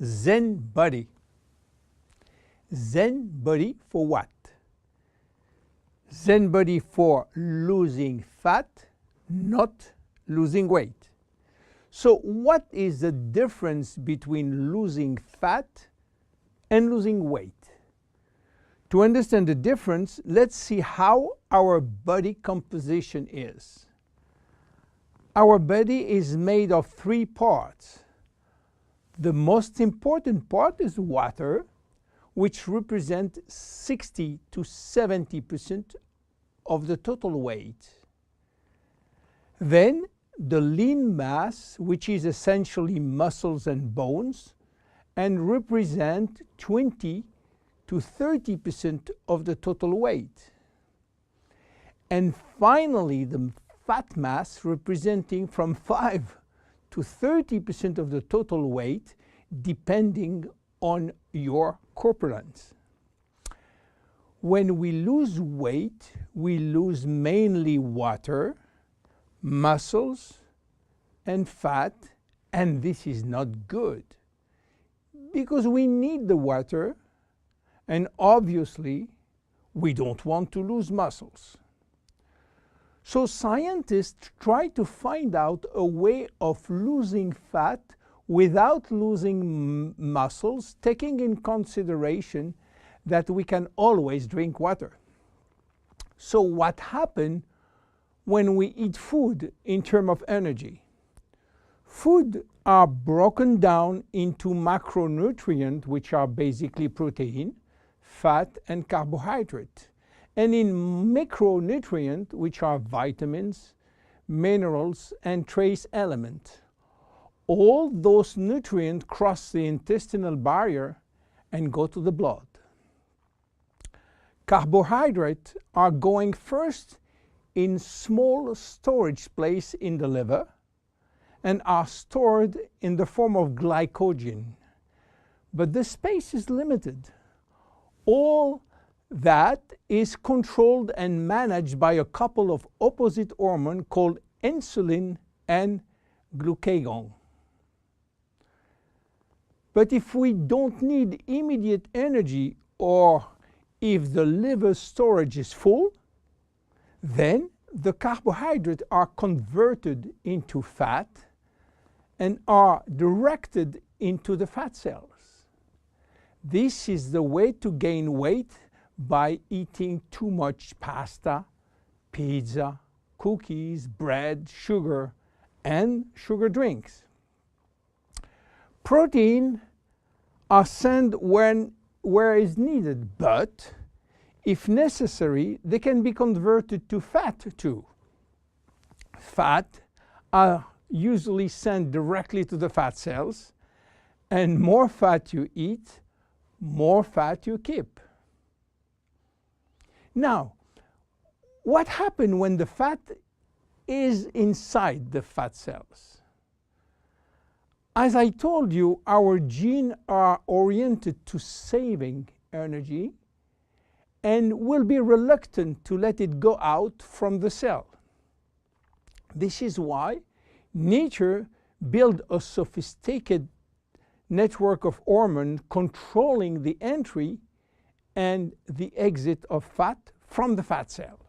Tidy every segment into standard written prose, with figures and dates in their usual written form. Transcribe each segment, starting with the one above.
Zen Bodi. Zen Bodi for what? Zen Bodi for losing fat, not losing weight. So what is the difference between losing fat and losing weight? To understand the difference, let's see how our body composition is. Our body is made of 3 parts. The most important part is water, which represents 60 to 70% of the total weight. Then the lean mass, which is essentially muscles and bones, and represent 20 to 30% of the total weight. And finally, the fat mass, representing from 5 to 30% of the total weight, depending on your corpulence. When we lose weight, we lose mainly water, muscles, and fat, and this is not good because we need the water, and obviously we don't want to lose muscles. So scientists try to find out a way of losing fat without losing muscles, taking in consideration that we can always drink water. So what happens when we eat food in terms of energy? Food are broken down into macronutrients, which are basically protein, fat, and carbohydrate, and in micronutrients, which are vitamins, minerals, and trace elements. All those nutrients cross the intestinal barrier and go to the blood. Carbohydrates are going first in small storage place in the liver and are stored in the form of glycogen. But the space is limited. All that is controlled and managed by a couple of opposite hormones called insulin and glucagon. But if we don't need immediate energy, or if the liver storage is full, then the carbohydrates are converted into fat and are directed into the fat cells. This is the way to gain weight by eating too much pasta, pizza, cookies, bread, sugar, and sugar drinks. Protein are sent where is needed, but if necessary, they can be converted to fat too. Fat are usually sent directly to the fat cells, and more fat you eat, more fat you keep. Now, what happens when the fat is inside the fat cells? As I told you, our genes are oriented to saving energy and will be reluctant to let it go out from the cell. This is why nature built a sophisticated network of hormones controlling the entry and the exit of fat from the fat cell.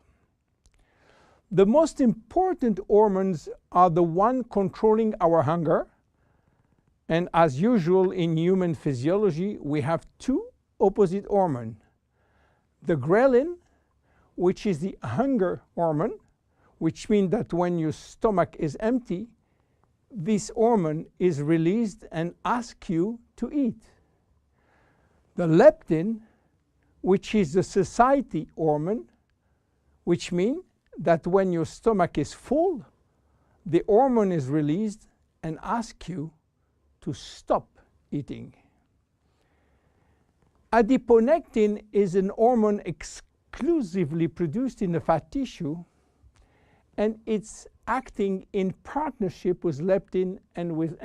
The most important hormones are the ones controlling our hunger, and as usual in human physiology, we have 2 opposite hormones. The ghrelin, which is the hunger hormone, which means that when your stomach is empty, this hormone is released and asks you to eat. The leptin, which is the satiety hormone, which means that when your stomach is full, the hormone is released and asks you to stop eating. Adiponectin is an hormone exclusively produced in the fat tissue, and it's acting in partnership with leptin and with